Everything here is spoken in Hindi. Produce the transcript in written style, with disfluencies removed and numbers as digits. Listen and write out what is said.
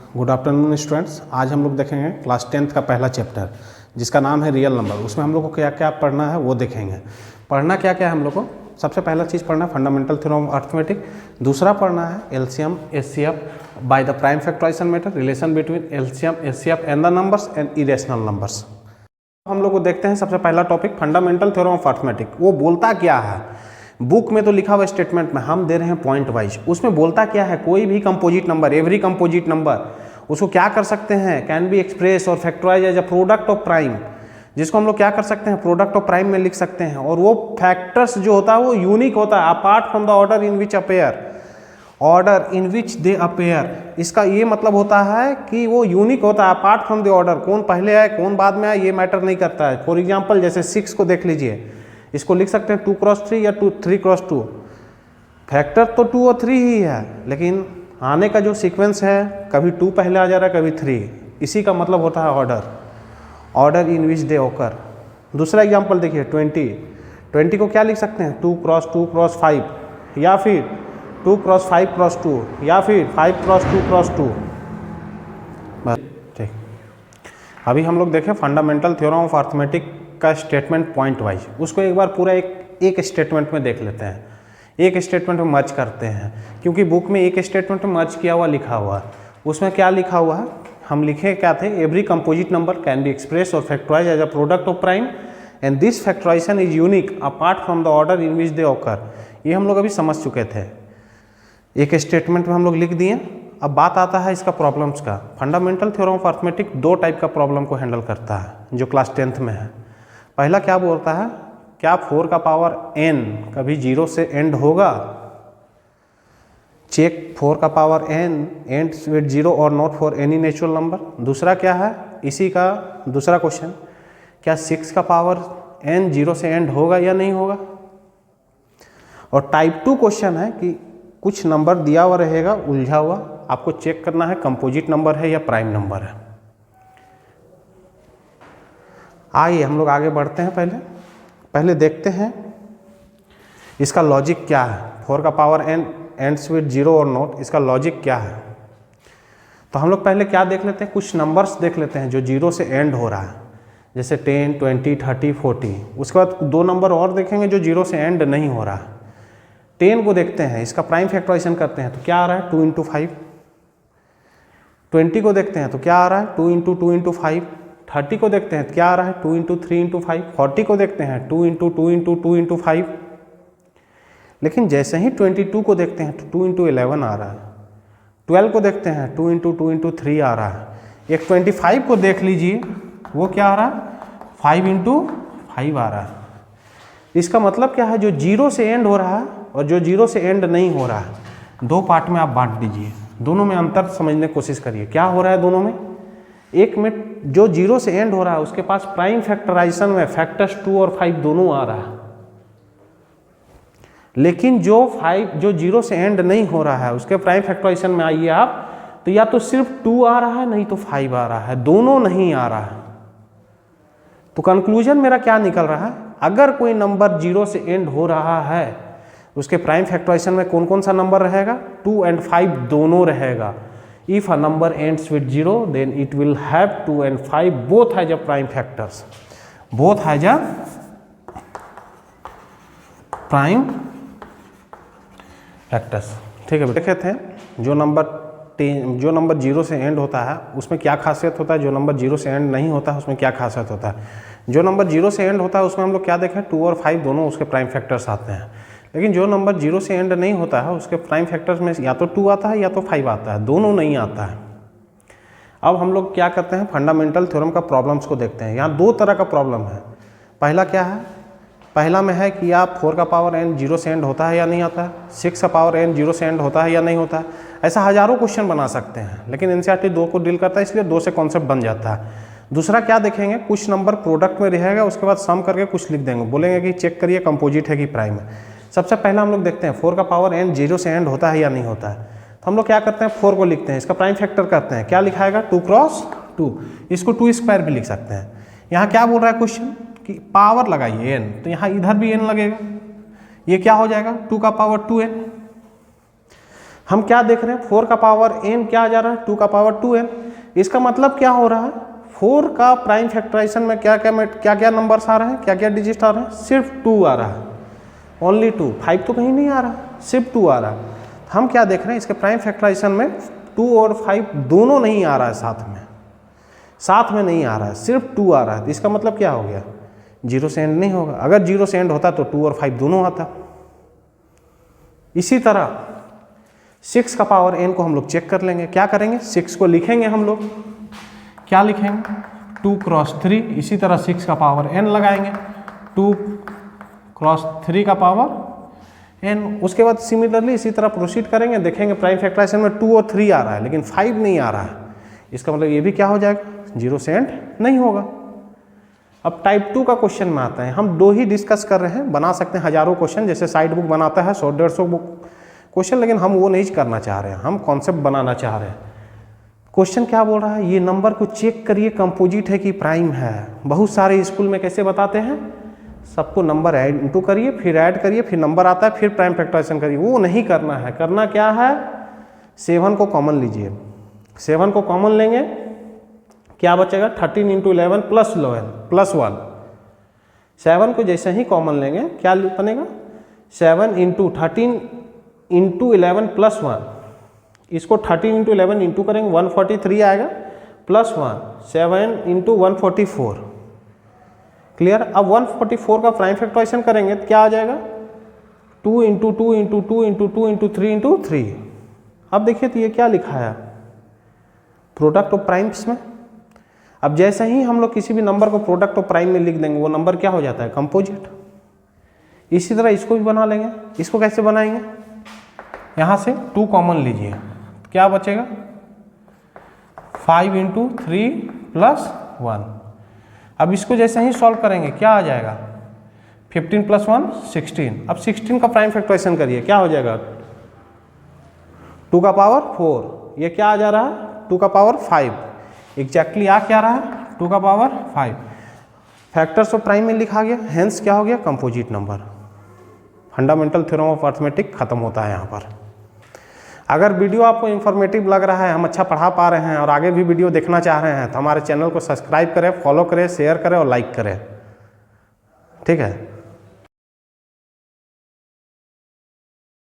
Good afternoon students. आज हम लोग देखेंगे क्लास 10th का पहला चैप्टर जिसका नाम है रियल नंबर। उसमें हम लोग को क्या क्या पढ़ना है वो देखेंगे। पढ़ना क्या क्या है हम लोग को, सबसे पहला चीज़ पढ़ना है फंडामेंटल थ्योरम ऑफ अर्थमेटिक। दूसरा पढ़ना है LCM HCF by the prime factorisation method, relation between LCM HCF and the numbers and irrational numbers. हम लोग को देखते हैं सबसे पहला topic fundamental theorem of arithmetic. वो बोलता क्या है, बुक में तो लिखा हुआ स्टेटमेंट में, हम दे रहे हैं पॉइंट वाइज। उसमें बोलता क्या है, कोई भी composite number, every composite number, उसको क्या कर सकते हैं, कैन बी एक्सप्रेस और factorise as a product of prime, जिसको हम लोग क्या कर सकते हैं, प्रोडक्ट ऑफ प्राइम में लिख सकते हैं। और वो फैक्टर्स जो होता है वो यूनिक होता है, apart from the order in which appear, order in which they appear. इसका ये मतलब होता है कि वो यूनिक होता है अपार्ट फ्रॉम द ऑर्डर। कौन पहले आए कौन बाद में आए ये मैटर नहीं करता है। फॉर एग्जाम्पल जैसे 6 को देख लीजिए, इसको लिख सकते हैं 2x3 या 3x2। फैक्टर तो 2 और 3 ही है, लेकिन आने का जो सीक्वेंस है कभी 2 पहले आ जा रहा है कभी 3, इसी का मतलब होता है order, order in which they occur. दूसरा एग्जांपल देखिए 20 को क्या लिख सकते हैं, 2x2x5 या फिर 2x5x2 या फिर 5x2x2। ठीक, अभी हम लोग देखें फंडामेंटल थ्योरम ऑफ अर्थमेटिक का स्टेटमेंट पॉइंट वाइज। उसको एक बार पूरा एक स्टेटमेंट में देख लेते हैं, एक स्टेटमेंट में मर्ज करते हैं, क्योंकि बुक में एक स्टेटमेंट में मर्ज किया हुआ लिखा हुआ है। उसमें क्या लिखा हुआ है, हम लिखे क्या थे, every composite number can be express और factorise as a product of prime and this factorisation is unique apart from the order in which they occur. ये हम लोग अभी समझ चुके थे, एक स्टेटमेंट में हम लोग लिख दिए। अब बात आता है इसका प्रॉब्लम्स का। Fundamental theorem of arithmetic 2 type का प्रॉब्लम को हैंडल करता है जो क्लास 10th में है। पहला क्या बोलता है, क्या 4 का पावर n कभी 0 से एंड होगा, चेक 4 का पावर n एंड्स विद 0 और not for any natural number. दूसरा क्या है, इसी का दूसरा क्वेश्चन, क्या 6 का पावर n 0 से एंड होगा या नहीं होगा। और टाइप 2 क्वेश्चन है कि कुछ नंबर दिया हुआ रहेगा उलझा हुआ, आपको चेक करना है कंपोजिट नंबर है या प्राइम नंबर है। आइए हम लोग आगे बढ़ते हैं। पहले देखते हैं इसका लॉजिक क्या है। 4 का पावर n एंड्स विद 0 और नॉट, इसका लॉजिक क्या है। तो हम लोग पहले क्या देख लेते हैं, कुछ नंबर्स देख लेते हैं जो 0 से एंड हो रहा है, जैसे 10, 20, 30, 40। उसके बाद 2 नंबर और देखेंगे जो 0 से एंड नहीं हो रहा है। 10 को देखते हैं, इसका प्राइम फैक्टराइजेशन करते हैं तो क्या आ रहा है, 2 × 5। 20 को देखते हैं तो क्या आ रहा है, 2 × 2 × 5। 30 को देखते हैं तो क्या आ रहा है, 2 × 3 × 5। 40 को देखते हैं 2 × 2 × 2 × 5। लेकिन जैसे ही 22 को देखते हैं तो 2 × 11 आ रहा है। 12 को देखते हैं 2 × 2 × 3 आ रहा है। एक 25 को देख लीजिए, वो क्या आ रहा है, 5 × 5 आ रहा है। इसका मतलब क्या है, जो 0 से एंड हो रहा है और जो 0 से एंड नहीं हो रहा है, 2 पार्ट में आप बांट दीजिए, दोनों में अंतर समझने की कोशिश करिए। क्या हो रहा है दोनों में, एक में जो 0 से एंड हो रहा है उसके पास प्राइम फैक्टराइजेशन में फैक्टर्स 2 और 5 दोनों आ रहा है। लेकिन जो 0 से एंड नहीं हो रहा है उसके प्राइम फैक्टराइजेशन में आइए आप, तो या तो सिर्फ 2 आ रहा है नहीं तो 5 आ रहा है, दोनों नहीं आ रहा है। तो कंक्लूजन मेरा क्या निकल रहा है, अगर कोई नंबर 0 से एंड हो रहा है उसके प्राइम फैक्टराइजेशन में कौन कौन सा नंबर रहेगा, 2 और 5 दोनों रहेगा। If a number ends with 0, then it will have 2 and 5 both has a prime factors. Both has a prime factors. ठीक है, देखे थे जो नंबर 0 से एंड होता है उसमें क्या खासियत होता है, जो नंबर 0 से एंड नहीं होता है उसमें क्या खासियत होता है। जो नंबर 0 से एंड होता है उसमें हम लोग क्या देखें, 2 और 5 दोनों उसके प्राइम फैक्टर्स आते हैं। लेकिन जो नंबर 0 से एंड नहीं होता है उसके प्राइम फैक्टर्स में या तो 2 आता है या तो 5 आता है, दोनों नहीं आता है। अब हम लोग क्या करते हैं, फंडामेंटल थ्योरम का प्रॉब्लम्स को देखते हैं। यहाँ 2 तरह का प्रॉब्लम है। पहला क्या है, पहला में है कि आप 4 का पावर n 0 से एंड होता है या नहीं आता है, 6 का पावर n 0 से एंड होता है या नहीं होता है। ऐसा हजारों क्वेश्चन बना सकते हैं, लेकिन एनसीईआरटी 2 को डील करता है, इसलिए 2 से कॉन्सेप्ट बन जाता है। दूसरा क्या देखेंगे, कुछ नंबर प्रोडक्ट में रहेगा, उसके बाद सम करके कुछ लिख देंगे, बोलेंगे कि चेक करिए कंपोजिट है कि प्राइम है। सबसे पहला हम लोग देखते हैं 4 का पावर n 0 से एंड होता है या नहीं होता है। तो हम लोग क्या करते हैं, 4 को लिखते हैं, इसका प्राइम फैक्टर करते हैं, क्या लिखाएगा, 2x2। इसको 2² भी लिख सकते हैं। यहाँ क्या बोल रहा है क्वेश्चन कि पावर लगाइए n, तो यहाँ इधर भी n लगेगा, ये क्या हो जाएगा, 2 का पावर 2n। हम क्या देख रहे हैं, 4 का पावर n क्या आ जा रहा है, 2 का पावर 2n। इसका मतलब क्या हो रहा है, 4 का प्राइम फैक्टराइजेशन में क्या क्या नंबर्स आ रहे हैं, क्या क्या डिजिट आ रहे हैं, सिर्फ 2 आ रहा है, ओनली 2, 5 तो कहीं नहीं आ रहा, सिर्फ 2 आ रहा है। हम क्या देख रहे हैं, इसके प्राइम फैक्टराइजेशन में 2 और 5 दोनों नहीं आ रहा है साथ में नहीं आ रहा है, सिर्फ 2 आ रहा है। तो इसका मतलब क्या हो गया, 0 से एंड नहीं होगा। अगर 0 से एंड होता तो 2 और 5 दोनों आता। इसी तरह 6 का पावर n को हम लोग चेक कर लेंगे। क्या करेंगे, 6 को लिखेंगे हम लोग, क्या लिखेंगे, 2 क्रॉस 3। इसी तरह 6 का पावर n लगाएंगे, 2 क्रॉस 3 का पावर n। उसके बाद सिमिलरली इसी तरह प्रोसीड करेंगे, देखेंगे प्राइम फैक्टराइजेशन में 2 और 3 आ रहा है लेकिन 5 नहीं आ रहा है। इसका मतलब ये भी क्या हो जाएगा, 0 से एंड नहीं होगा। अब टाइप 2 का क्वेश्चन में आता है, हम 2 ही डिस्कस कर रहे हैं, बना सकते हैं हजारों क्वेश्चन, जैसे साइड बुक बनाता है 100-150 बुक क्वेश्चन, लेकिन हम वो नहीं करना चाह रहे हैं, हम कॉन्सेप्ट बनाना चाह रहे हैं। क्वेश्चन क्या बोल रहा है, ये नंबर को चेक करिए कंपोजिट है कि प्राइम है। बहुत सारे स्कूल में कैसे बताते हैं, सबको नंबर ऐड इंटू करिए, फिर ऐड करिए, फिर नंबर आता है, फिर प्राइम फैक्टराइजेशन करिए। वो नहीं करना है, करना क्या है, 7 को कॉमन लीजिए। 7 को कॉमन लेंगे, क्या बचेगा, 13 इंटू 11 प्लस 1। 7 को जैसे ही कॉमन लेंगे क्या बनेगा, 7 इंटू 13 इंटू 11 प्लस 1। इसको 13 इंटू 11 इंटू करेंगे 143 आएगा, प्लस 1 7 इंटू 144। क्लियर। अब 144 का प्राइम फैक्टराइजेशन करेंगे तो क्या आ जाएगा, 2 into 2 into 2 into 2 into 3 into 3। अब देखिए तो ये क्या लिखा है, प्रोडक्ट ऑफ प्राइम्स में। अब जैसे ही हम लोग किसी भी नंबर को प्रोडक्ट ऑफ प्राइम में लिख देंगे, वो नंबर क्या हो जाता है, कंपोजिट। इसी तरह इसको भी बना लेंगे। इसको कैसे बनाएंगे, यहाँ से 2 कॉमन लीजिए, क्या बचेगा, 5 इंटू 3 प्लस 1। अब इसको जैसे ही सॉल्व करेंगे क्या आ जाएगा, 15 प्लस 1 16। अब 16 का प्राइम फैक्टराइजेशन करिए, क्या हो जाएगा, 2 का पावर 4। ये क्या आ जा रहा है, 2 का पावर 5। एग्जैक्टली आ क्या रहा है, 2 का पावर 5। फैक्टर्स ऑफ प्राइम में लिखा गया, हेंस क्या हो गया, composite number. Fundamental theorem of arithmetic खत्म होता है यहाँ पर। अगर वीडियो आपको इन्फॉर्मेटिव लग रहा है, हम अच्छा पढ़ा पा रहे हैं और आगे भी वीडियो देखना चाह रहे हैं, तो हमारे चैनल को सब्सक्राइब करें, फॉलो करें, शेयर करें और लाइक करें। ठीक है।